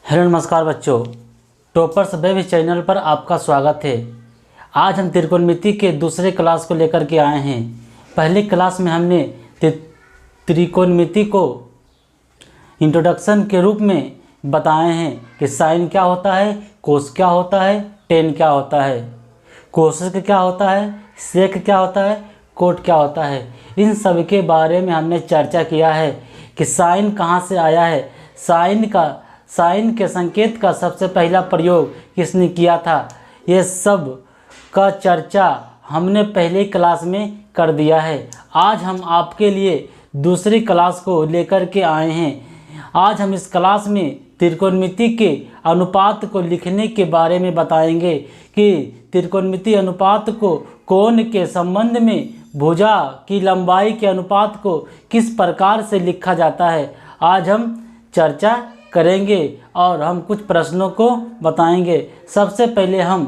Hello नमस्कार बच्चों, toppers baby channel पर आपका स्वागत है। आज हम त्रिकोणमिति के दूसरे क्लास को लेकर के आए हैं। पहले क्लास में हमने त्रिकोणमिति को इंट्रोडक्शन के रूप में बताए हैं कि साइन क्या होता है, कोस क्या होता है, टेन क्या होता है, कोसेक क्या होता है, सेक क्या होता है, कोट क्या होता है। इन सब के बारे में हमने चर्चा किया है कि साइन कहाँ से आया है, साइन के संकेत का सबसे पहला प्रयोग किसने किया था। ये सब का चर्चा हमने पहले क्लास में कर दिया है। आज हम आपके लिए दूसरी क्लास को लेकर के आए हैं। आज हम इस क्लास में त्रिकोणमिति के अनुपात को लिखने के बारे में बताएंगे कि त्रिकोणमिति अनुपात को कोण के संबंध में भुजा की लंबाई के अनुपात को किस प्रकार से लिखा जाता है, आज हम चर्चा करेंगे और हम कुछ प्रश्नों को बताएंगे। सबसे पहले हम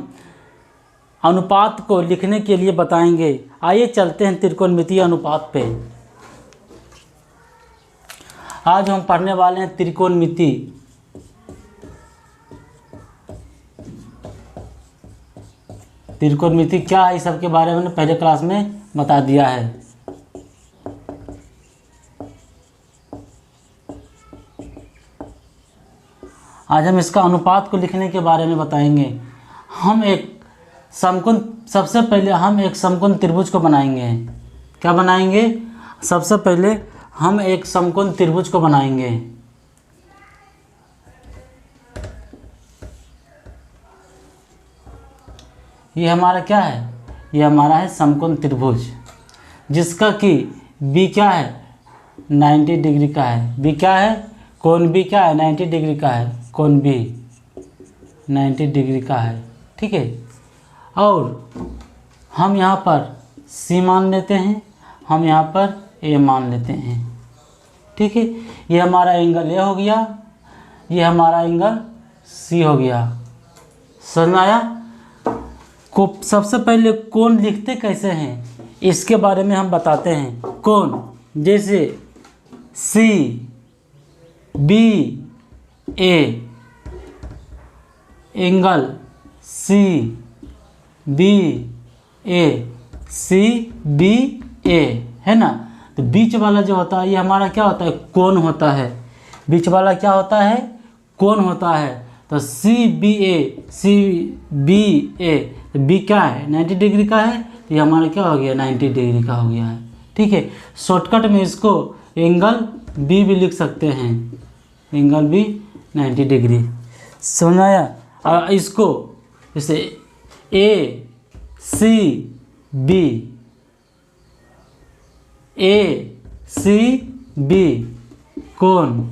अनुपात को लिखने के लिए बताएंगे। आइए चलते हैं त्रिकोणमितीय अनुपात पे। आज हम पढ़ने वाले हैं त्रिकोणमिति। त्रिकोणमिति क्या है, इस सब के बारे में पहले क्लास में बता दिया है। आज हम इसका अनुपात को लिखने के बारे में बताएंगे। हम एक समकोण, सबसे पहले हम एक समकोण त्रिभुज को बनाएंगे। क्या बनाएंगे? सबसे पहले हम एक समकोण त्रिभुज को बनाएंगे। ये हमारा क्या है? ये हमारा है समकोण त्रिभुज, जिसका कि बी क्या है? 90 डिग्री का है। बी क्या है? कोण बी क्या है? 90 डिग्री का है। कोण बी 90 डिग्री का है। ठीक है। और हम यहाँ पर सी मान लेते हैं, हम यहाँ पर ए मान लेते हैं। ठीक है। ये हमारा एंगल ए हो गया, ये हमारा एंगल सी हो गया। समझ में आया? को सबसे पहले कोण लिखते कैसे हैं इसके बारे में हम बताते हैं। कोण जैसे सी बी ए, एंगल सी बी ए, सी बी ए, है ना। तो बीच वाला जो होता है ये हमारा क्या होता है? कोण होता है। बीच वाला क्या होता है? कोण होता है। तो सी बी ए, सी बी ए, तो बी क्या है? 90 डिग्री का है, तो ये हमारा क्या हो गया? 90 डिग्री का हो गया है। ठीक है। शॉर्टकट में इसको एंगल बी भी लिख सकते हैं, एंगल बी 90 डिग्री। समझ आया? और इसको जैसे ए सी बी, ए सी बी, कोण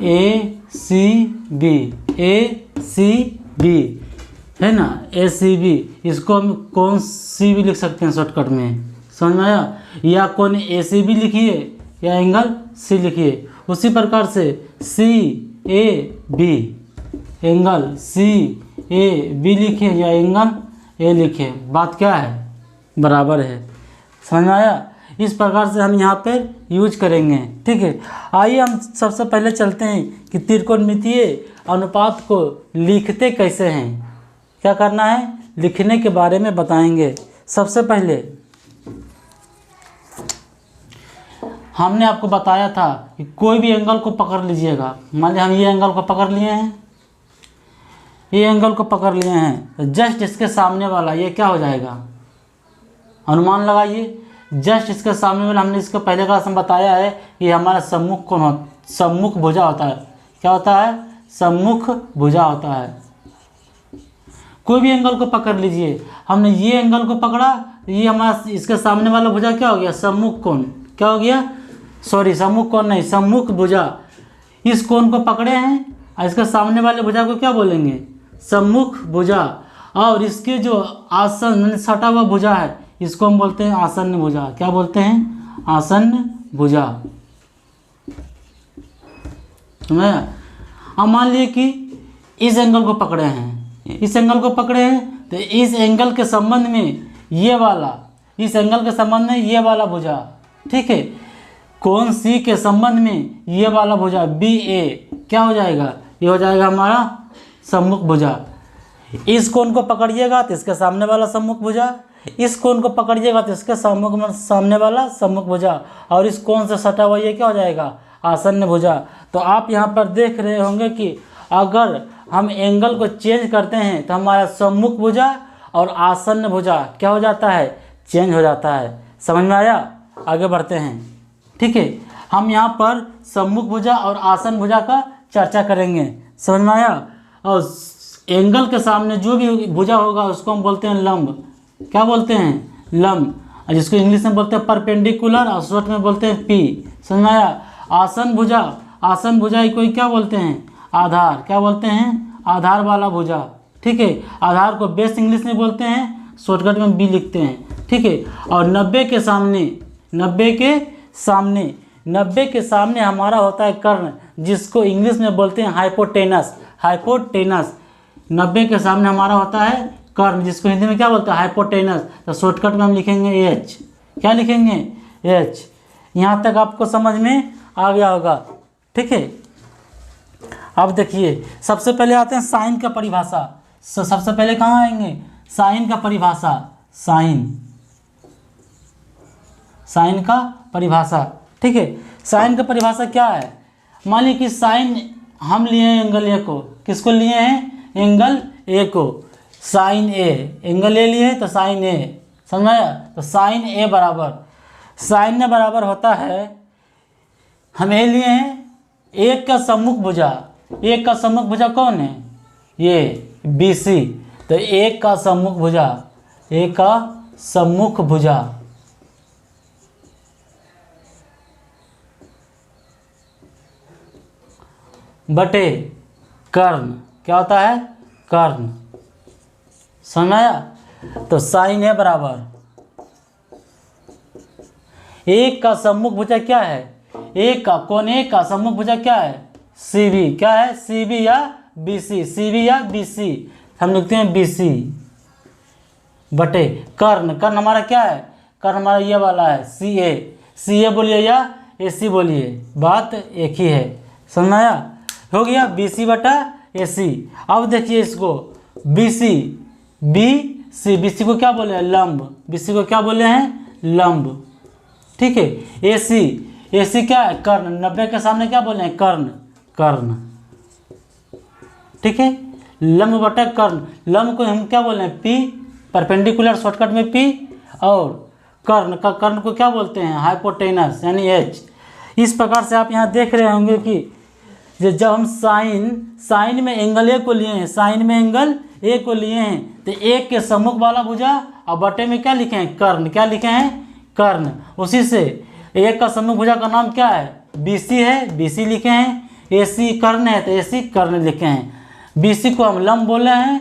ए सी बी, ए सी बी, है ना, ए सी बी। इसको हम कोण सी भी लिख सकते हैं शॉर्टकट में। समझ में आया? या कोण ए सी बी लिखिए या एंगल सी लिखिए। उसी प्रकार से C A B, angle C A B लिखिए या एंगल ए लिखिए। बात क्या है? बराबर है। समझ में आया? इस प्रकार से हम यहाँ पर यूज करेंगे। ठीक है। आइए हम सबसे पहले चलते हैं कि त्रिकोणमितीय अनुपात को लिखते कैसे हैं। क्या करना है? लिखने के बारे में बताएंगे। सबसे पहले हमने आपको बताया था कि कोई भी एंगल को पकड़ लीजिएगा। मान लीजिए हम ये एंगल को पकड़ लिए हैं, ये एंगल को पकड़ लिए हैं, तो जस्ट इसके सामने वाला ये क्या हो जाएगा? अनुमान लगाइए। जस्ट इसके सामने वाला, हमने इसको पहले क्लास में बताया है, ये हमारा सम्मुख कोण सम्मुख भुजा होता है। क्या होता है? सम्मुख भुजा होता है। कोई भी एंगल को पकड़ लीजिए। हमने ये एंगल को पकड़ा, ये हमारा इसके सामने वाला भुजा क्या हो गया? सम्मुख कोण। क्या हो गया? सॉरी, सम्मुख कोण नहीं, सम्मुख भुजा। इस कोण को पकड़े हैं और इसके सामने वाले भुजा को क्या बोलेंगे? सम्मुख भुजा। और इसके जो आसन सटा हुआ भुजा है, इसको हम बोलते हैं आसन्न भुजा। क्या बोलते हैं? आसन्न भुजा। अब मान लिए कि इस एंगल को पकड़े हैं, इस एंगल को पकड़े हैं, तो इस एंगल के संबंध में ये वाला, इस एंगल के संबंध में ये वाला भुजा, ठीक है, कोण सी के संबंध में ये वाला भुजा बी ए क्या हो जाएगा? ये हो जाएगा हमारा सम्मुख भुजा। इस कोण को पकड़िएगा तो इसके सामने वाला सम्मुख भुजा, इस कोण को पकड़िएगा तो इसके सामने वाला सम्मुख भुजा, और इस कोण से सटा हुआ ये क्या हो जाएगा, आसन्न भुजा। तो आप यहाँ पर देख रहे होंगे कि अगर हम एंगल को चेंज करते हैं तो हमारा सम्मुख भुजा और आसन्न भुजा क्या हो जाता है, चेंज हो जाता है। समझ में आया? आगे बढ़ते हैं। ठीक है, हम यहाँ पर सम्मुख भुजा और आसन्न भुजा का चर्चा करेंगे। समझ में आया? और एंगल के सामने जो भी भुजा होगा उसको हम बोलते हैं लंब। क्या बोलते हैं? लंब, जिसको इंग्लिश में बोलते हैं परपेंडिकुलर और शॉर्ट में बोलते हैं पी। समझ में आया? आसन्न भुजा, आसन्न भुजा कोई क्या बोलते हैं, आधार। क्या बोलते हैं? आधार वाला भुजा। ठीक है, आधार को बेस इंग्लिश में बोलते हैं, शॉर्टकट में बी लिखते हैं। ठीक है, और 90 के सामने, 90 के सामने हमारा होता है कर्ण, जिसको इंग्लिश में बोलते हैं हाइपोटेनस। हाइपोटेनस 90 के सामने हमारा होता है कर्ण, जिसको हिंदी में क्या बोलते हैं, हाइपोटेनस। तो शॉर्टकट में हम लिखेंगे एच। क्या लिखेंगे? एच। यहाँ तक आपको समझ में आ गया होगा। ठीक है, अब देखिए सबसे पहले आते हैं साइन का परिभाषा। सबसे पहले कहाँ आएंगे? साइन का परिभाषा। साइन का परिभाषा। ठीक है, साइन का परिभाषा क्या है? मान लीजिए कि साइन हम लिए हैं एंगल ए को। किसको लिए हैं? एंगल ए को। साइन ए, एंगल ए लिए तो साइन ए। समझ आया? तो साइन ए बराबर, साइन ए बराबर होता है, हम ए लिए हैं एक का सम्मुख भुजा। एक का सम्मुख भुजा कौन है? ये बी सी। तो एक का सम्मुख भुजा, एक का सम्मुख भुजा बटे कर्ण। क्या होता है? कर्ण। समझ आया? तो साइन ए बराबर एक का सम्मुख भुजा क्या है? एक का कोण, एक का सम्मुख भुजा क्या है? C B. क्या है? सी बी या बी सी। सी बी या बी सी, हम लिखते हैं बी सी बटे कर्ण। कर्ण हमारा क्या है? कर्ण हमारा ये वाला है सी ए। सी ए बोलिए या ए सी बोलिए, बात एक ही है। समझ आया? हो गया बी सी बटा ए सी। अब देखिए इसको B C, B C, B C को क्या बोले हैं? लंब। बी सी को क्या बोले हैं? लंब। ठीक है, ए सी, ए सी क्या है? कर्ण। 90 के सामने क्या बोले हैं? कर्ण। कर्ण। ठीक है, लंब बटा कर्ण। लंब को हम क्या बोले हैं? पी, परपेंडिकुलर शॉर्टकट में पी। और कर्ण का, कर्ण को क्या बोलते हैं? हाइपोटेनस यानी एच। इस प्रकार से आप यहाँ देख रहे होंगे कि जब हम साइन में एंगल ए को लिए हैं, साइन में एंगल ए को लिए हैं, तो एक के सम्मुख वाला भुजा और बटे में क्या लिखे हैं? कर्ण। क्या लिखे हैं? कर्ण। उसी से एक का सम्मुख भुजा का नाम क्या है? बी सी है, बी सी लिखे हैं। ए सी कर्ण है तो ए सी कर्ण लिखे हैं। बी सी को हम लंब बोले हैं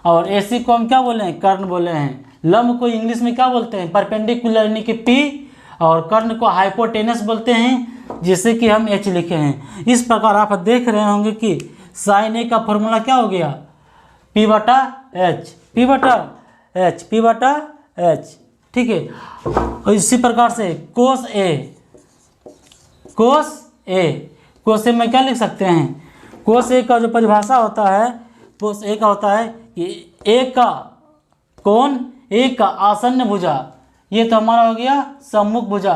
और ए सी को हम क्या बोले हैं? कर्ण बोले हैं। लंब को इंग्लिश में क्या बोलते हैं? परपेंडिकुलर यानी कि पी, और कर्ण को हाइपोटेनस बोलते हैं, जिससे कि हम एच लिखे हैं। इस प्रकार आप देख रहे होंगे कि साइन ए का फॉर्मूला क्या हो गया? पी बटा एच, पी बटा एच, पी बटा एच। ठीक है, और इसी प्रकार से कोस ए, कोस ए, कोस ए में क्या लिख सकते हैं? कोस ए का जो परिभाषा होता है, कोस ए का होता है कि एक का कोण, एक का आसन्न भुजा। ये तो हमारा हो गया सम्मुख भुजा।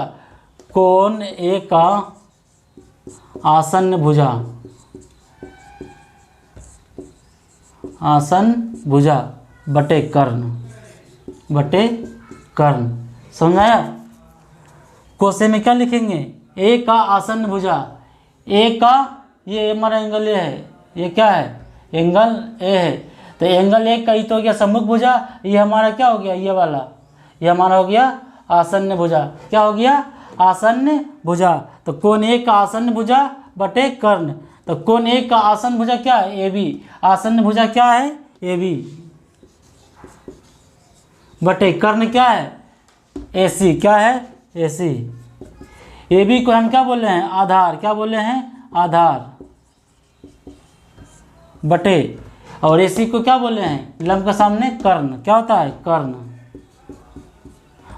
कोण ए का आसन्न भुजा, आसन्न भुजा बटे कर्ण, बटे कर्ण। समझ आया? कोसे में क्या लिखेंगे? ए का आसन्न भुजा। ए का, ये हमारा एंगल ए है, ये क्या है? एंगल ए है। तो एंगल ए का ही तो हो गया सम्मुख भुजा। ये हमारा क्या हो गया? ये वाला, ये हमारा हो गया आसन्न भुजा। क्या हो गया? आसन्न भुजा। तो कोण ए का आसन्न भुजा बटे कर्ण। तो कोण ए का आसन्न भुजा क्या है? A B. आसन्न भुजा क्या है? ए बी बटे कर्ण क्या है? ए सी। क्या है? ए सी। ए बी को हम क्या बोले हैं? आधार। क्या बोले हैं? आधार बटे, और ए सी को क्या बोले हैं? लंब के सामने कर्ण। क्या होता है? कर्ण।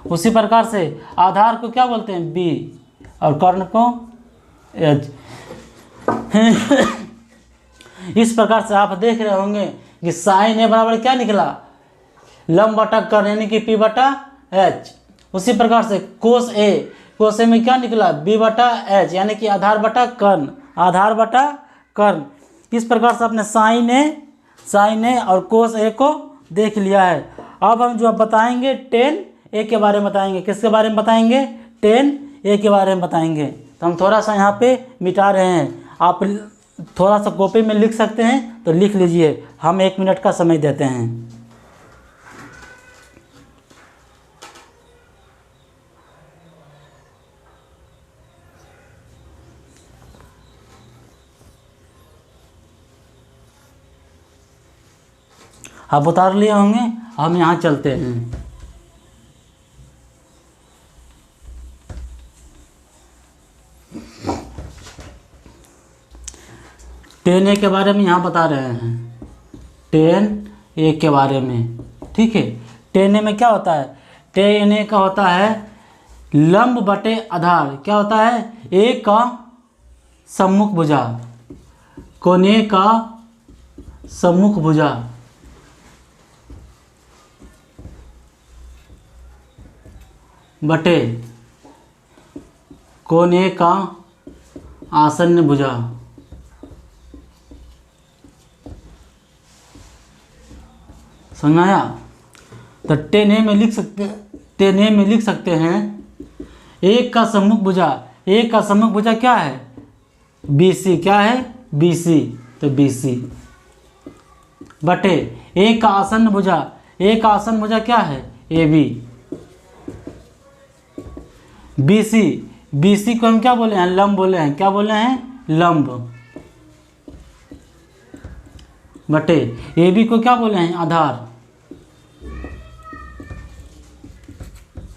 उसी प्रकार से आधार को क्या बोलते हैं? बी, और कर्ण को एच। इस प्रकार से आप देख रहे होंगे कि साइन ए बराबर क्या निकला, लंब बटा कर्ण यानी कि पी बटा एच। उसी प्रकार से कोस ए में क्या निकला, बी बटा एच यानी कि आधार बटा कर्ण। इस प्रकार से आपने साइन ए और कोस ए को देख लिया है। अब हम जो बताएंगे टेन ए के बारे में बताएंगे। किसके बारे में बताएंगे, टेन ए के बारे में बताएंगे। तो हम थोड़ा सा यहाँ पे मिटा रहे हैं, आप थोड़ा सा कॉपी में लिख सकते हैं तो लिख लीजिए, हम 1 मिनट का समय देते हैं। आप उतार लिए होंगे, हम यहाँ चलते हैं। टेन ए के बारे में यहाँ बता रहे हैं, टेन ए के बारे में, ठीक है। टेन ए में क्या होता है, टेन ए का होता है लंब बटे आधार, क्या होता है, ए का सम्मुख भुजा, कोने का सम्मुख भुजा बटे कोने का आसन्न भुजा। समझ आया। तो टेन ए में लिख सकते हैं एक का सम्मुख भुजा, एक का सम्मुख भुजा क्या है, BC, क्या है, BC, तो BC बटे एक का आसन्न भुजा, एक का आसन्न भुजा क्या है, AB। BC को हम क्या बोले हैं, लंब बोले हैं, क्या बोले हैं, लंब, बटे AB को क्या बोले हैं, आधार,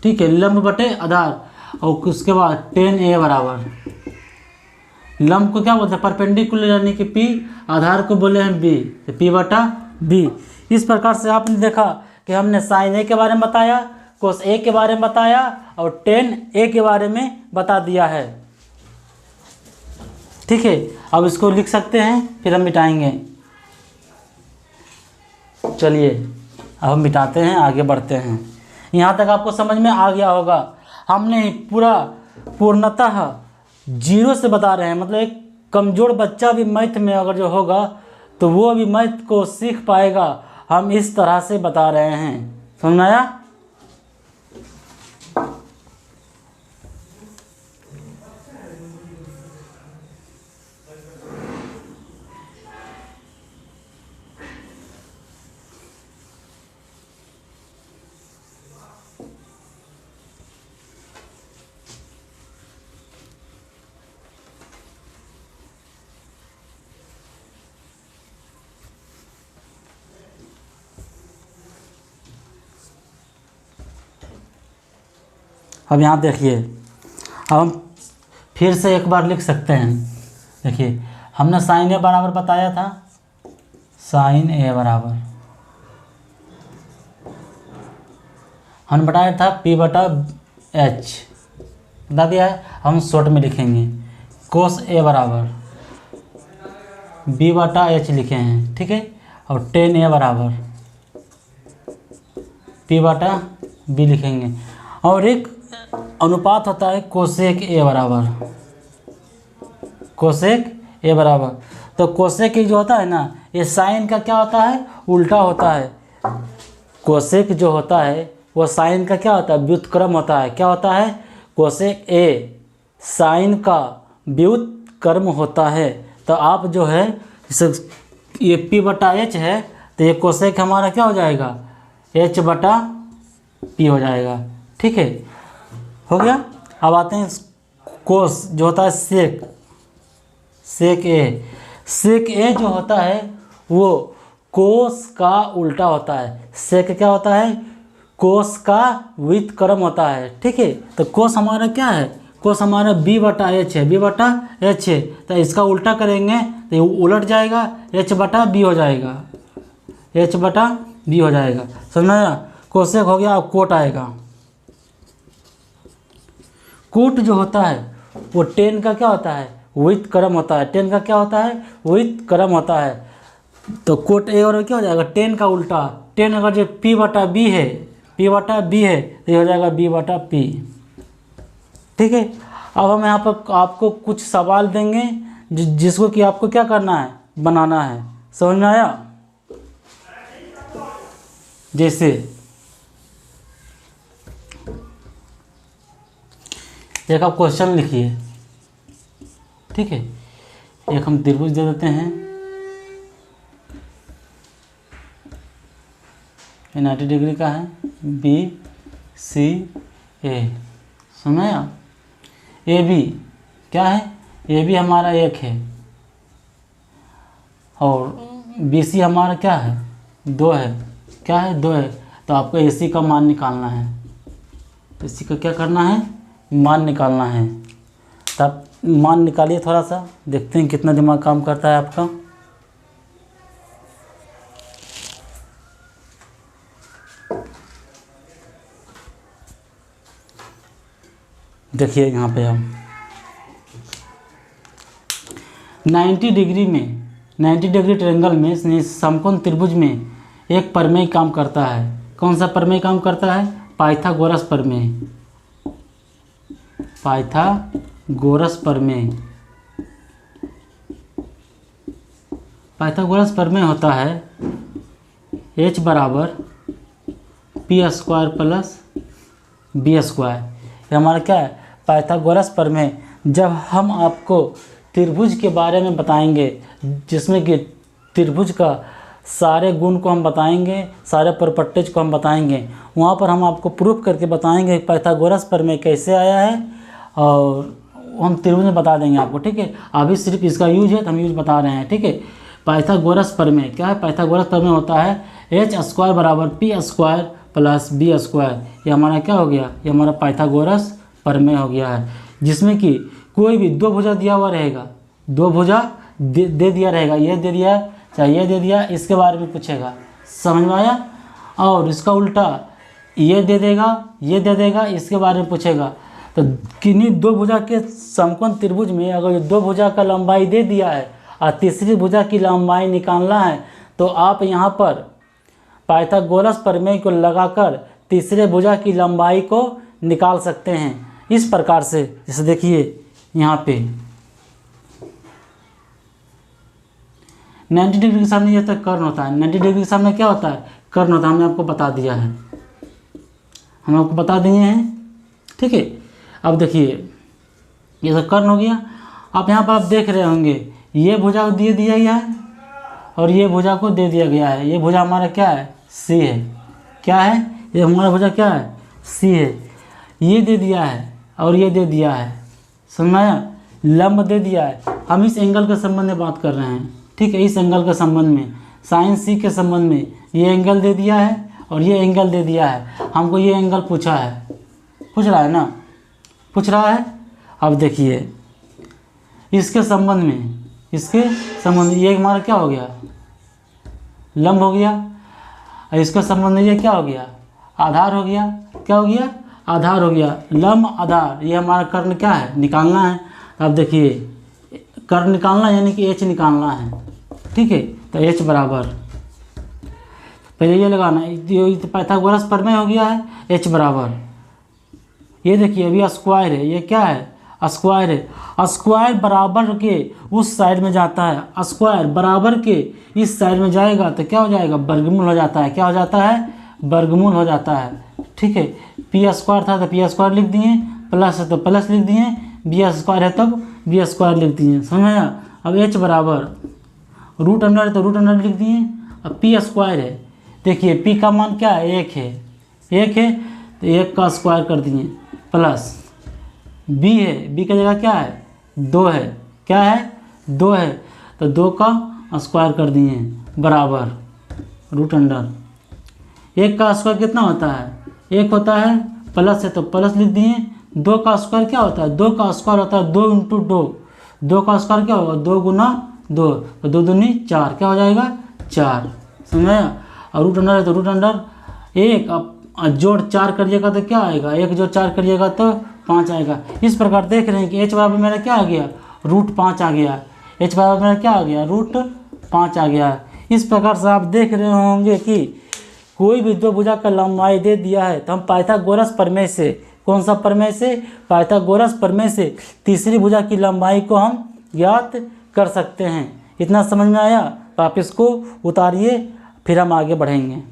ठीक है, लंब बटे आधार। और उसके बाद टेन ए बराबर, लंब को क्या बोलते हैं, परपेंडिकुलर यानी कि P, आधार को बोले हैं B, तो P बटा B। इस प्रकार से आपने देखा कि हमने साइन ए के बारे में बताया, कोस ए के बारे में बताया और टेन ए के बारे में बता दिया है, ठीक है। अब इसको लिख सकते हैं, फिर हम मिटाएंगे। चलिए अब हम मिटाते हैं, आगे बढ़ते हैं। यहाँ तक आपको समझ में आ गया होगा। हमने पूर्णतः 0 से बता रहे हैं, मतलब एक कमज़ोर बच्चा भी मैथ में अगर जो होगा तो वो भी मैथ को सीख पाएगा। हम इस तरह से बता रहे हैं, समझ में आया। अब यहाँ देखिए, अब हम फिर से एक बार लिख सकते हैं। देखिए हमने साइन ए बराबर बताया था, साइन ए बराबर हमने बताया था P बटा H, बता दिया है। हम शॉर्ट में लिखेंगे, कोस ए बराबर B बटा H लिखे हैं, ठीक है। और टेन ए बराबर P बटा B लिखेंगे। और एक अनुपात होता है कोसेक ए बराबर, कोसेक ए बराबर। तो कोसेक जो होता है ना, ये साइन का क्या होता है, उल्टा होता है। कोसेक जो होता है वो साइन का क्या होता है, व्युत्क्रम होता है। क्या होता है, कोसेक ए साइन का व्युत्क्रम होता है। तो आप जो है ये P बटा H है, तो ये कोसेक हमारा क्या हो जाएगा, H बटा P हो जाएगा, ठीक है, हो गया। अब आते हैं कोस जो होता है सेक ए जो होता है वो कोस का उल्टा होता है। सेक क्या होता है, कोस का व्युत्क्रम होता है, ठीक है। तो कोस हमारा क्या है, कोस हमारा B बटा H है, B बटा H है। तो इसका उल्टा करेंगे तो ये उलट जाएगा, H बटा B हो जाएगा, H बटा B हो जाएगा। समझ में आया। कोसेक हो गया। अब कोट आएगा। कोट जो होता है वो टेन का क्या होता है, विथ क्रम होता है, 10 का क्या होता है, विथ क्रम होता है। तो कोट ए और क्या हो जाएगा, 10 का उल्टा, 10 अगर जो P बटा B है, P बटा B है तो ये हो जाएगा B बटा P। ठीक है, अब हम यहाँ पर आपको कुछ सवाल देंगे जिसको कि आपको क्या करना है, बनाना है। समझ में आया? जैसे एक आप क्वेश्चन लिखिए, ठीक है, एक हम त्रिभुज दे देते हैं, 90 डिग्री का है, बी सी ए। सुनाया? ए बी क्या है, ए बी हमारा 1 है और बी सी हमारा क्या है, 2 है। क्या है, 2 है। तो आपको ए सी का मान निकालना है, ए सी का क्या करना है, मान निकालना है। तब मान निकालिए, थोड़ा सा देखते हैं कितना दिमाग काम करता है आपका। देखिए यहाँ पे हम 90 डिग्री में, 90 डिग्री ट्रायंगल में समकोण त्रिभुज में एक प्रमेय काम करता है। कौन सा प्रमेय काम करता है, पाइथागोरस प्रमेय। पाइथागोरस प्रमेय, पाइथागोरस प्रमेय होता है H बराबर P² प्लस B²। ये हमारा क्या है, पाइथागोरस प्रमेय। जब हम आपको त्रिभुज के बारे में बताएंगे, जिसमें कि त्रिभुज का सारे गुण को हम बताएंगे, सारे प्रॉपर्टीज को हम बताएंगे, वहाँ पर हम आपको प्रूफ करके बताएंगे पाइथागोरस प्रमेय कैसे आया है, और हम त्रिभुज में बता देंगे आपको। ठीक है, अभी सिर्फ इसका यूज है तो हम यूज बता रहे हैं। ठीक है, पाइथागोरस प्रमेय क्या है, पाइथागोरस प्रमेय होता है H² बराबर P² प्लस B²। ये हमारा क्या हो गया, ये हमारा पाइथागोरस प्रमेय हो गया है, जिसमें कि कोई भी 2 भुजा दिया हुआ रहेगा, 2 भुजा दे दिया रहेगा, ये दे दिया चाहे ये दे दिया, इसके बारे में पूछेगा। समझ में आया? और इसका उल्टा ये दे देगा, ये दे देगा, इसके बारे में पूछेगा। तो किन्हीं 2 भुजा के समकोण त्रिभुज में अगर 2 भुजा का लंबाई दे दिया है और तीसरी भुजा की लंबाई निकालना है, तो आप यहाँ पर पाइथागोरस प्रमेय को लगाकर तीसरे भुजा की लंबाई को निकाल सकते हैं इस प्रकार से। जैसे देखिए यहाँ पे 90 डिग्री के सामने ये तक कर्ण होता है, 90 डिग्री के सामने क्या होता है, कर्ण होता है। हमने आपको बता दिया है, हम आपको बता दिए हैं। ठीक है, अब देखिए ये तो कर्ण हो गया। आप यहाँ पर आप देख रहे होंगे ये भुजा को दे दिया गया है और ये भुजा को दे दिया गया है। ये भुजा हमारा क्या है, सी है। क्या है, ये हमारा भुजा क्या है, सी है। ये दे दिया है और ये दे दिया है, समझाया, लंब दे दिया है। हम इस एंगल के संबंध में बात कर रहे हैं। ठीक है, इस एंगल के संबंध में, साइन सी के संबंध में ये एंगल दे दिया है और ये एंगल दे दिया है। हमको ये एंगल पूछा है, पूछ रहा है ना, पूछ रहा है। अब देखिए इसके संबंध में, इसके संबंध में ये हमारा क्या हो गया, लंब हो गया, और इसके संबंध में ये क्या हो गया, आधार हो गया। क्या हो गया, आधार हो गया। लंब आधार, ये हमारा कर्ण क्या है, निकालना है। अब देखिए कर्ण निकालना यानी कि H निकालना है। ठीक है, तो H बराबर, पहले ये लगाना, ये पाइथागोरस प्रमेय हो गया है। H बराबर, ये देखिए अभी स्क्वायर है, ये क्या है, स्क्वायर है। स्क्वायर बराबर के उस साइड में जाता है, स्क्वायर बराबर के इस साइड में जाएगा तो क्या हो जाएगा, वर्गमूल हो जाता है। क्या हो जाता है, वर्गमूल हो जाता है। ठीक है, P² था तो P² लिख दिए, प्लस है तो प्लस लिख दिए, B² है तब B² लिख दिए। समझ में आया? अब H बराबर रूट अंडर है तो रूट अंडर लिख दिए। अब P² है, देखिए P का मान क्या है, 1 है, 1 है तो 1 का स्क्वायर कर दिए, प्लस B है, B का जगह क्या है, 2 है। क्या है, 2 है तो 2 का स्क्वायर कर दिए, बराबर रूट अंडर 1 का स्क्वायर कितना होता है, 1 होता है, प्लस है तो प्लस लिख दिए। 2 का स्क्वायर क्या होता है, 2 का स्क्वायर होता है 2 × 2, 2 का स्क्वायर क्या होगा, 2 × 2, तो 2 दूनी 4, क्या हो जाएगा, 4। समझ आया? और रूट अंडर है तो रूट अंडर 1, अब जोड़ 4 करिएगा तो क्या आएगा, 1 जोड़ 4 करिएगा तो 5 आएगा। इस प्रकार देख रहे हैं कि H बराबर मेरा क्या आ गया, √5 आ गया। h बराबर मेरा क्या आ गया, √5 आ गया। इस प्रकार से आप देख रहे होंगे कि कोई भी दो भुजा का लंबाई दे दिया है तो हम पाइथागोरस प्रमेय से, कौन सा प्रमेय से, पाइथागोरस प्रमेय से तीसरी भुजा की लंबाई को हम ज्ञात कर सकते हैं। इतना समझ में आया? तो आप इसको उतारिए, फिर हम आगे बढ़ेंगे।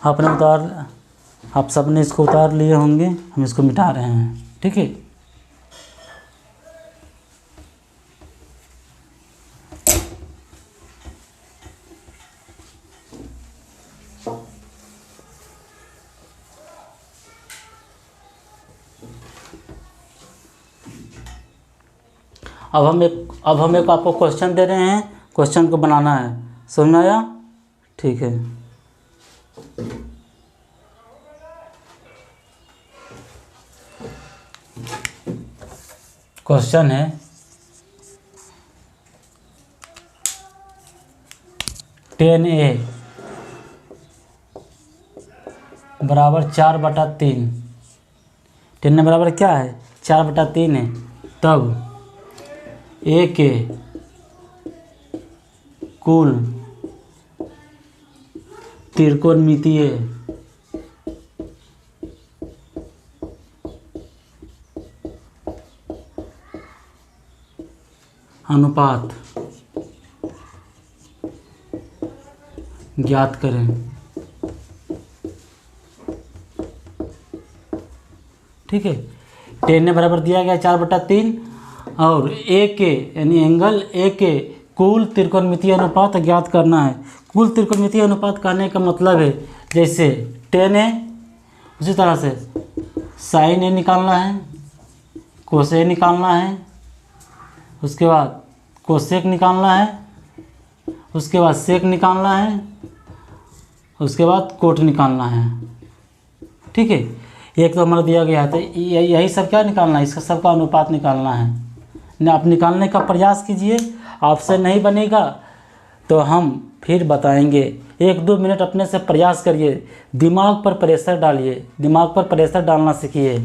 आपने आप सबने इसको उतार लिए होंगे, हम इसको मिटा रहे हैं, ठीक है। अब हम एक आपको क्वेश्चन दे रहे हैं, क्वेश्चन को बनाना है। समझ में आया? ठीक है। क्वेश्चन है, tan बराबर 4/3। 10 बराबर क्या है, 4/3 है। तब a के कुल त्रिकोणमितीय अनुपात ज्ञात करें। ठीक है, 10 बराबर दिया गया 4/3 और ए के यानी एंगल ए के कुल त्रिकोणमितीय अनुपात ज्ञात करना है। कुल त्रिकोणमितीय अनुपात कहने का मतलब है जैसे tan है उसी तरह से sin A निकालना है, cos A निकालना है, उसके बाद कोसेक निकालना है, उसके बाद सेक निकालना है, उसके बाद कोट निकालना है। ठीक है, एक तो हमारा दिया गया है तो यही सब क्या निकालना है, इसका सबका अनुपात निकालना है। आप निकालने का प्रयास कीजिए, आपसे नहीं बनेगा तो हम फिर बताएंगे। 1-2 मिनट अपने से प्रयास करिए, दिमाग पर प्रेशर डालिए, दिमाग पर प्रेशर डालना सीखिए।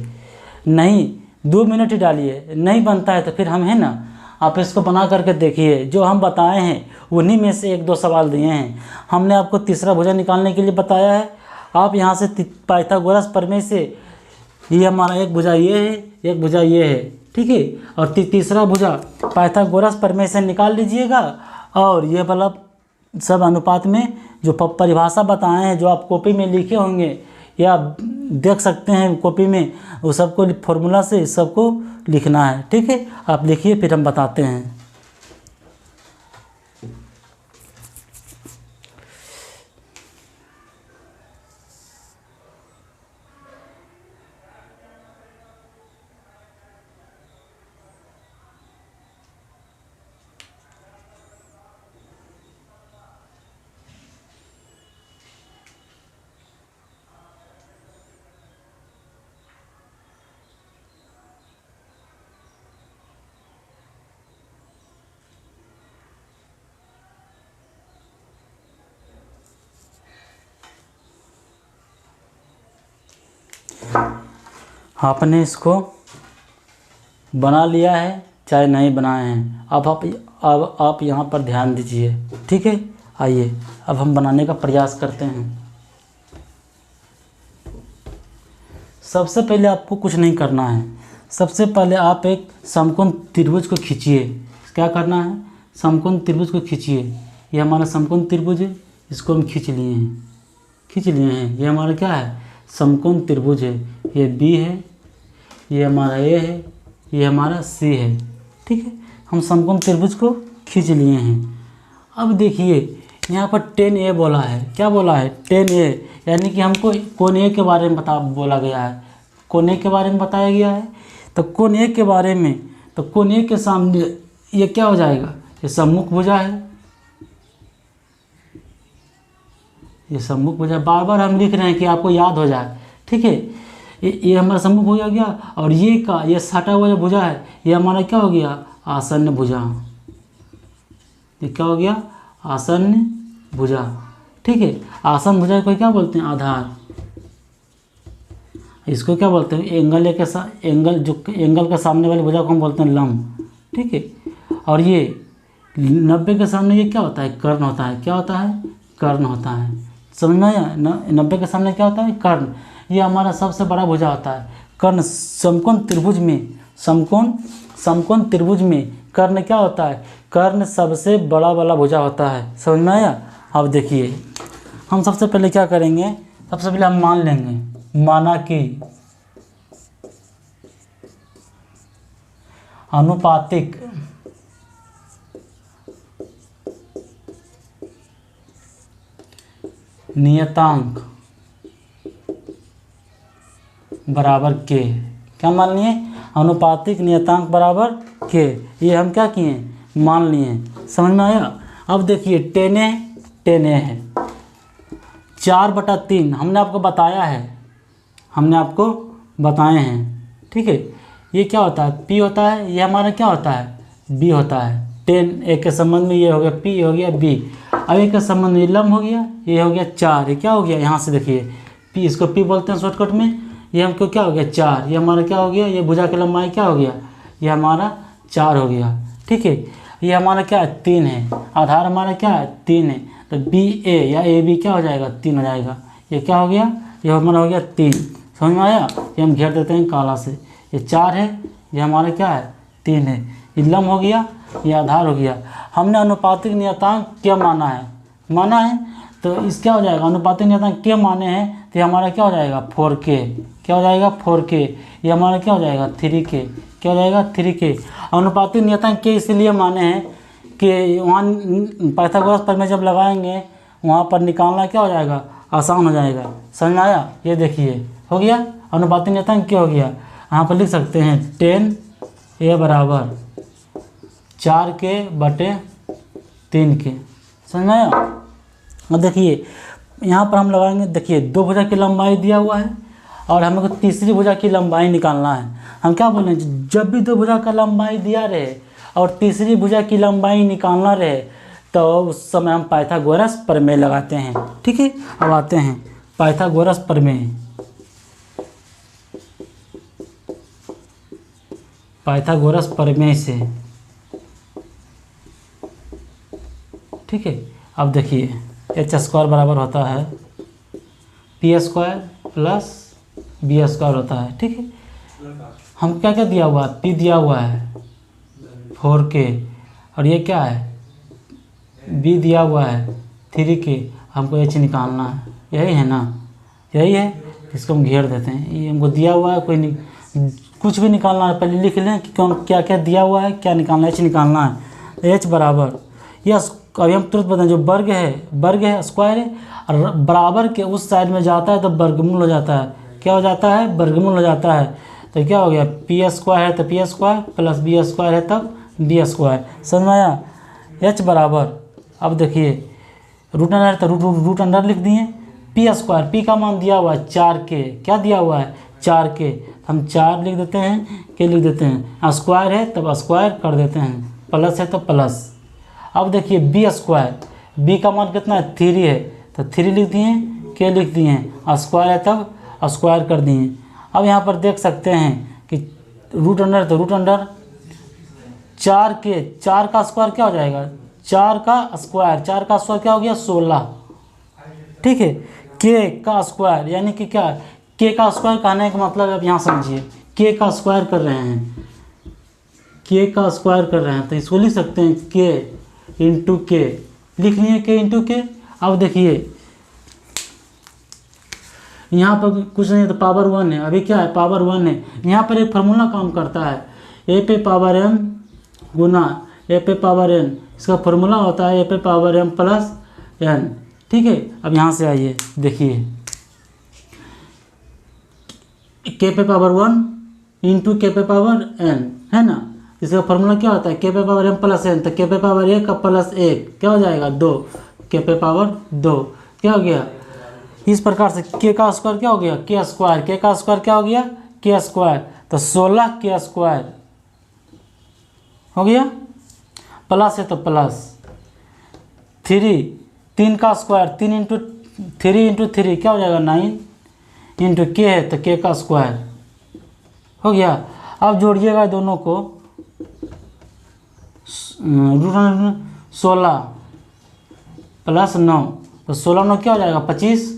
नहीं 2 मिनट ही डालिए, नहीं बनता है तो फिर हम है ना, आप इसको बना करके देखिए। जो हम बताए हैं उन्हीं में से 1-2 सवाल दिए हैं। हमने आपको तीसरा भुजा निकालने के लिए बताया है। आप यहाँ से पाइथागोरस प्रमेय से ये हमारा एक भुजा ये है, एक भुजा ये है, ठीक है, और तीसरा भुजा पाइथागोरस प्रमेय से निकाल लीजिएगा। और ये वाला सब अनुपात में जो परिभाषा बताए हैं, जो आप कॉपी में लिखे होंगे या देख सकते हैं कॉपी में, वो सबको फॉर्मूला से सबको लिखना है। ठीक है, आप लिखिए फिर हम बताते हैं। आपने इसको बना लिया है चाहे नहीं बनाए हैं, अब आप यहाँ पर ध्यान दीजिए। ठीक है, आइए अब हम बनाने का प्रयास करते हैं। सबसे पहले आपको कुछ नहीं करना है, सबसे पहले आप एक समकोण त्रिभुज को खींचिए। क्या करना है, समकोण त्रिभुज को खींचिए। ये हमारा समकोण त्रिभुज है, इसको हम खींच लिए हैं। ये हमारा क्या है, समकोण त्रिभुज है। ये बी है, ये हमारा ए है, ये हमारा सी है। ठीक है, हम समकोण त्रिभुज को खींच लिए हैं। अब देखिए यहाँ पर 10A बोला है। क्या बोला है? 10A, यानी कि हमको कोण ए के बारे में बोला गया है। कोण ए के बारे में बताया गया है। तो कोण ए के बारे में, तो कोण ए के सामने ये क्या हो जाएगा? ये सम्मुख भुजा है। ये सम्मुख भुजा बार बार हम लिख रहे हैं कि आपको याद हो जाए। ठीक है, ये हमारा सम्मुख भुजा हो गया। और ये सटा हुआ जो भुजा है, ये हमारा क्या हो गया? आसन्न भुजा। ये क्या हो गया? आसन्न भुजा। ठीक है, आसन्न भुजा को क्या बोलते हैं? आधार। इसको क्या बोलते हैं? एंगल के साथ, एंगल के सामने वाली भुजा को हम बोलते हैं लंब। ठीक है, और ये 90 के सामने ये क्या होता है? कर्ण होता है। क्या होता है? कर्ण होता है। समझ में आया? 90 के सामने क्या होता है? कर्ण। ये हमारा सबसे बड़ा भुजा होता है कर्ण। समकोण त्रिभुज में, समकोण त्रिभुज में कर्ण क्या होता है? कर्ण सबसे बड़ा वाला भुजा होता है। समझ में आया? अब देखिए हम सबसे पहले क्या करेंगे? सबसे पहले हम मान लेंगे, माना कि अनुपातिक नियतांक बराबर के। क्या मान लिए? अनुपातिक नियतांक बराबर के। ये हम क्या किए? मान लिए। समझ में आया? अब देखिए 10A है, 4/3 हमने आपको बताया है, हमने आपको बताए हैं। ठीक है, ये क्या होता है? P होता है। ये हमारा क्या होता है? B होता है। 10A के संबंध में ये हो गया P, हो गया B। अब एक के संबंध में लंब हो गया, ये हो गया 4। ये क्या हो गया? यहाँ से देखिए P, इसको P बोलते हैं शॉर्टकट में। ये हमको क्या हो गया? 4। ये हमारा क्या हो गया? ये भुजा की लंबाई क्या हो गया? ये हमारा 4 हो गया। ठीक है, ये हमारा क्या है? 3 है। आधार हमारा क्या है? 3 है। तो BA या AB क्या हो जाएगा? 3 हो जाएगा। ये क्या हो गया? ये हमारा हो गया 3। समझ में आया? ये हम घेर देते हैं काला से। ये 4 है, ये हमारा क्या है? 3 है। ये लंब हो गया, ये आधार हो गया। हमने अनुपातिक नियतांक क्या माना है, तो इस क्या हो जाएगा? अनुपातिक नियतांक क्या माने हैं, तो ये हमारा क्या हो जाएगा? 4K। क्या हो जाएगा? 4K। ये हमारा क्या हो जाएगा? 3K। क्या हो जाएगा? 3K। अनुपातिक नियतांक के इसलिए माने हैं कि वहाँ पाइथागोरस प्रमेय जब लगाएंगे वहाँ पर निकालना क्या हो जाएगा? आसान हो जाएगा। समझ में आया? ये देखिए हो गया अनुपातिक नियतांक क्या हो गया? यहाँ पर लिख सकते हैं 10A बराबर 4K/3K। समझ में आया? अब देखिए यहाँ पर हम लगाएंगे, देखिए 2 भुजा की लंबाई दिया हुआ है और हमको तीसरी भुजा की लंबाई निकालना है। हम क्या बोलें? जब भी 2 भुजा का लंबाई दिया रहे और तीसरी भुजा की लंबाई निकालना रहे तो उस समय हम पाइथागोरस प्रमेय लगाते हैं। ठीक है, अब आते हैं पाइथागोरस प्रमेय। पाइथागोरस प्रमेय से, ठीक है, अब देखिए h² बराबर होता है P² + B² होता है। ठीक है, हम क्या क्या दिया हुआ है? P दिया हुआ है 4K और ये क्या है? B दिया हुआ है 3K। हमको H निकालना है, यही है ना? यही है, इसको हम घेर देते हैं। ये हमको दिया हुआ है, कुछ भी निकालना है पहले लिख लें कि क्या क्या दिया हुआ है, क्या निकालना है। H निकालना है। H बराबर यस, अभी हम तुरंत बताएं, जो वर्ग है स्क्वायर है और बराबर के उस साइड में जाता है तो वर्गमूल हो जाता है। क्या हो जाता है? वर्गमूल हो जाता है। तो क्या हो गया? P² है तो P² + B² है तब B²। समझ में आया? H बराबर, अब देखिए रूट अंडर तो रूट अंडर लिख दिए। P² P का मान दिया हुआ है 4K। क्या दिया हुआ है? 4K। हम 4 लिख देते हैं, K लिख देते हैं। स्क्वायर है तब स्क्वायर कर देते हैं, प्लस है तो प्लस। अब देखिए B², B का मान कितना है? 3 है तो 3 लिख दिए, K लिख दिए, स्क्वायर है तब स्क्वायर कर दिए। अब यहाँ पर देख सकते हैं कि रूट अंडर तो रूट अंडर 4K, 4 का स्क्वायर क्या हो जाएगा? 4 का स्क्वायर क्या हो गया? 16। ठीक है, K का स्क्वायर यानी कि क्या? K का स्क्वायर कहने का मतलब अब यहाँ समझिए, K का स्क्वायर कर रहे हैं, K का स्क्वायर कर रहे हैं तो इसको लिख सकते हैं K × K। लिख लिए K × K। अब देखिए यहाँ पर कुछ नहीं तो पावर 1 है, अभी क्या है पावर 1 है। यहाँ पर एक फार्मूला काम करता है, ए पे पावर m गुना ए पे पावर n, इसका फार्मूला होता है ए पे पावर m प्लस n। ठीक है, अब यहाँ से आइए देखिए, के पे पावर 1 इंटू के पे पावर n है ना, इसका फार्मूला क्या होता है के पे पावर m प्लस n, तो के पे पावर 1 का प्लस 1 क्या हो जाएगा 2, के पे पावर 2 क्या हो गया। इस प्रकार से के का स्क्वायर क्या हो गया के स्क्वायर, के का स्क्वायर क्या हो गया के स्क्वायर, तो 16 के स्क्वायर हो गया, प्लस है तो प्लस 3 का स्क्वायर 3 इंटू 3 क्या हो जाएगा 9 इंटू के है तो के का स्क्वायर हो गया। अब जोड़िएगा दोनों को, 16 प्लस 9 तो 16 9 क्या हो जाएगा 25,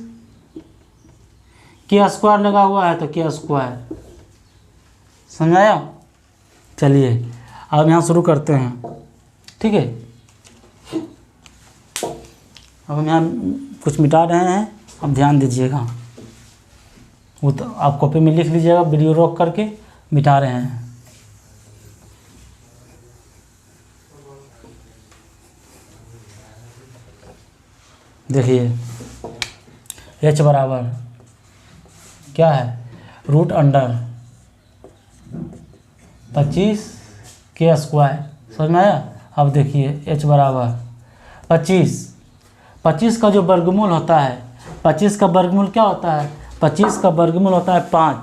के स्क्वायर लगा हुआ है तो के स्क्वायर, समझाया। चलिए अब यहाँ शुरू करते हैं, ठीक है। अब हम यहाँ कुछ मिटा रहे हैं, अब ध्यान दीजिएगा, वो तो आप कॉपी में लिख लीजिएगा, वीडियो रोक करके मिटा रहे हैं। देखिए h बराबर क्या है रूट अंडर 25 के स्क्वायर, समझ में आया। अब देखिए h बराबर 25 का जो वर्गमूल होता है, 25 का वर्गमूल क्या होता है, 25 का वर्गमूल होता है 5,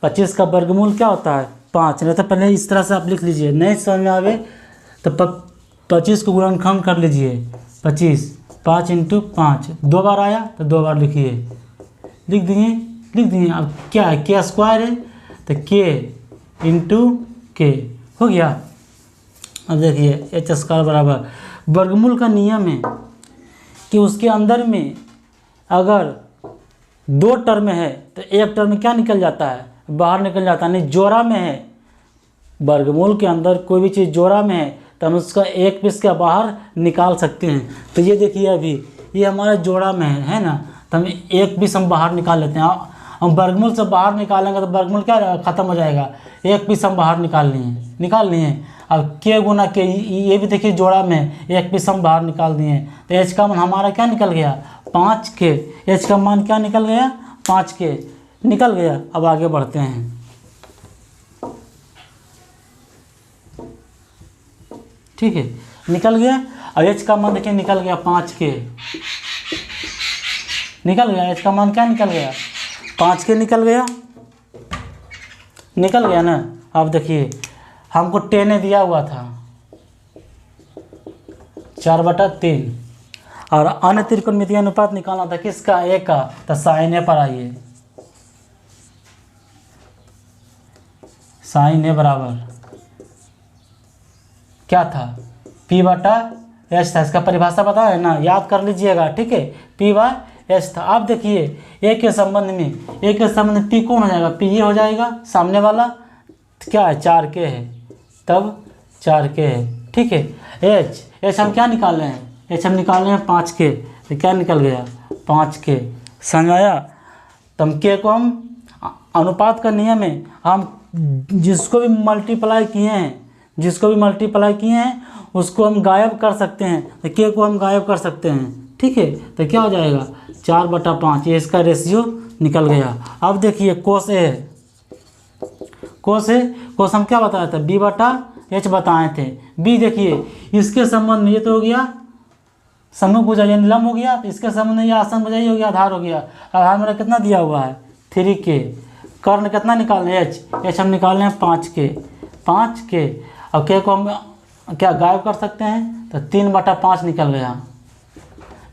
25 का वर्गमूल क्या होता है 5। नहीं तो पहले इस तरह से आप लिख लीजिए, नहीं समझ में आवे तो 25 को गुणनखंड कर लीजिए, 25 5 इंटू 5 2 बार आया तो 2 बार लिखिए, लिख दिए। अब क्या है के स्क्वायर है तो के इंटू के हो गया। अब देखिए एच स्क्वायर बराबर, वर्गमूल का नियम है कि उसके अंदर में अगर 2 टर्म है तो एक टर्म क्या निकल जाता है बाहर निकल जाता है, नहीं जोड़ा में है, वर्गमूल के अंदर कोई भी चीज़ जोड़ा में है तो हम उसका एक पीस का बाहर निकाल सकते हैं। तो ये देखिए अभी ये हमारा जोड़ा में है ना, तो हम एक पीस हम बाहर निकाल लेते हैं। हम वर्गमूल से बाहर निकालेंगे तो वर्गमूल क्या ख़त्म हो जाएगा, एक पीस हम बाहर निकाल लिए। अब के गुना के ये भी देखिए जोड़ा में एक पीस हम बाहर निकाल दिए, तो एच का मान हमारा क्या निकल गया 5 के, एच का मान क्या निकल गया 5 के निकल गया। अब आगे बढ़ते हैं, ठीक है निकल गया। अब एच का मान देखिए निकल गया 5 के, निकल गया एच का मान क्या निकल गया 5 के निकल गया ना। अब देखिए हमको 10 दिया हुआ था 4/3 और अन्य त्रिकोणमितीय अनुपात निकालना था किसका ए का, तो साइन ए पर आइए, साइन ए बराबर क्या था P/S था, इसका परिभाषा पता है ना, याद कर लीजिएगा, ठीक है P/S था। आप देखिए ए के संबंध में P कौन हो जाएगा, P ये हो जाएगा सामने वाला क्या है 4K है, तब 4K है, ठीक है। H हम क्या निकाल रहे हैं, H हम निकाल रहे हैं 5K, तो क्या निकल गया 5K, समझ आया। तो हम K को हम अनुपात का नियम है, हम जिसको भी मल्टीप्लाई किए हैं उसको हम गायब कर सकते हैं, तो K को हम गायब कर सकते हैं, ठीक है। तो क्या हो जाएगा 4/5, ये इसका रेशियो निकल गया। अब देखिए कोस ए, कोस हम क्या बताया था B/H बताए थे। B देखिए इसके संबंध में ये तो हो गया समूह भुजा यानी लंब हो गया, तो इसके संबंध में ये आसन भुजा हो गया, आधार हो गया। आधार मेरा कितना दिया हुआ है 3K, कर्ण कितना निकालने H हम निकाल रहे हैं 5K। अब K को हम क्या गायब कर सकते हैं, तो 3/5 निकल गया,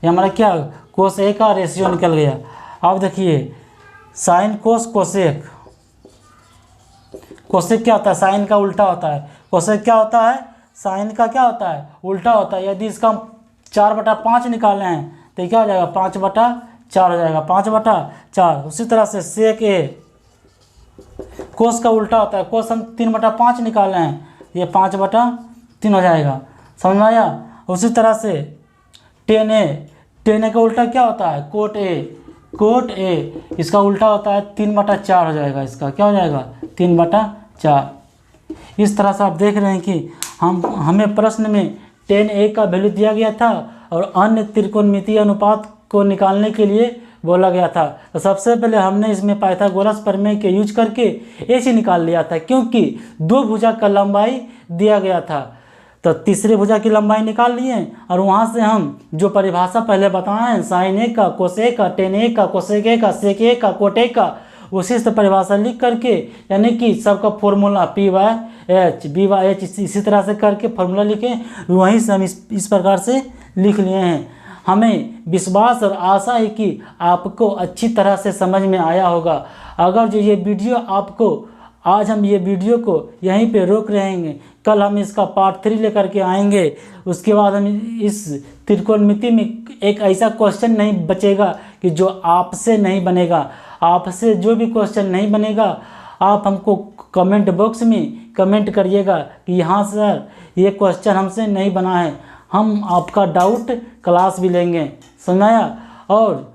ये हमारा क्या कोस ए का रेशियो निकल गया। अब देखिए साइन कोस कोसेक, कोसेक क्या होता है साइन का उल्टा होता है, कोसेक क्या होता है साइन का क्या होता है उल्टा होता है। यदि इसका 4/5 निकाले हैं तो क्या हो जाएगा 5/4 हो जाएगा, 5/4। उसी तरह से सेक ए कोस का उल्टा होता है, कोस हम 3/5 निकाले हैं, ये 5/3 हो जाएगा, समझ में आया। उसी तरह से टेन ए का उल्टा क्या होता है कोट ए, कोट ए, इसका उल्टा होता है 3/4 हो जाएगा, इसका क्या हो जाएगा 3/4। इस तरह से आप देख रहे हैं कि हमें प्रश्न में tan a का वैल्यू दिया गया था और अन्य त्रिकोणमितीय अनुपात को निकालने के लिए बोला गया था। तो सबसे पहले हमने इसमें पाइथागोरस प्रमेय के यूज करके एच निकाल लिया था, क्योंकि दो भुजा का लंबाई दिया गया था। तो तीसरे भुजा की लंबाई निकाल लिए और वहाँ से हम जो परिभाषा पहले बताए हैं साइन ए का, कोस ए का, टेन ए का, कोसेक ए का, सेक ए का, कोट ए का, उसी से परिभाषा लिख करके यानी कि सबका formula P Y H B Y H इसी तरह से करके फॉर्मूला लिखे, वहीं से हम इस प्रकार से लिख लिए हैं। हमें विश्वास और आशा है कि आपको अच्छी तरह से समझ में आया होगा। अगर जो ये वीडियो आपको आज हम ये वीडियो को यहीं पे रोक रहेंगे, कल हम इसका पार्ट 3 लेकर के आएंगे। उसके बाद हम इस त्रिकोणमिति में एक ऐसा क्वेश्चन नहीं बचेगा कि जो आपसे नहीं बनेगा। आपसे जो भी क्वेश्चन नहीं बनेगा आप हमको कमेंट बॉक्स में कमेंट करिएगा कि हाँ सर ये क्वेश्चन हमसे नहीं बना है, हम आपका डाउट क्लास भी लेंगे, समझाया। और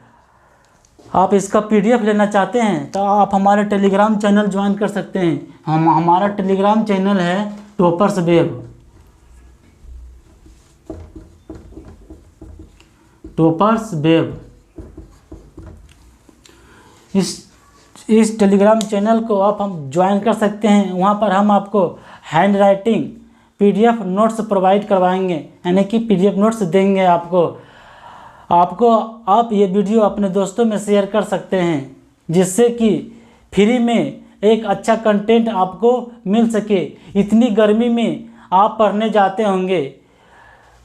आप इसका PDF लेना चाहते हैं तो आप हमारे टेलीग्राम चैनल ज्वाइन कर सकते हैं। हमारा टेलीग्राम चैनल है टॉपर्स वेब, टॉपर्स वेब। इस टेलीग्राम चैनल को हम ज्वाइन कर सकते हैं। वहाँ पर हम आपको hand writing PDF notes provide करवाएंगे, यानी कि PDF नोट्स देंगे आपको। आप ये वीडियो अपने दोस्तों में शेयर कर सकते हैं, जिससे कि फ्री में एक अच्छा कंटेंट आपको मिल सके। इतनी गर्मी में आप पढ़ने जाते होंगे,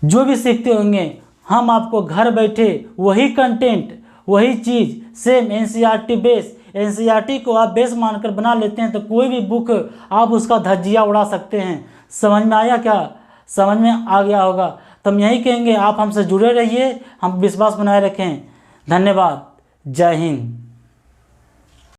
जो भी सीखते होंगे, हम आपको घर बैठे वही कंटेंट वही चीज़ सेम NCERT बेस, NCERT को आप बेस मानकर बना लेते हैं तो कोई भी बुक आप उसका धज्जिया उड़ा सकते हैं। समझ में आया क्या? समझ में आ गया होगा तो हम यही कहेंगे आप हमसे जुड़े रहिए, हम विश्वास बनाए रखें। धन्यवाद, जय हिंद।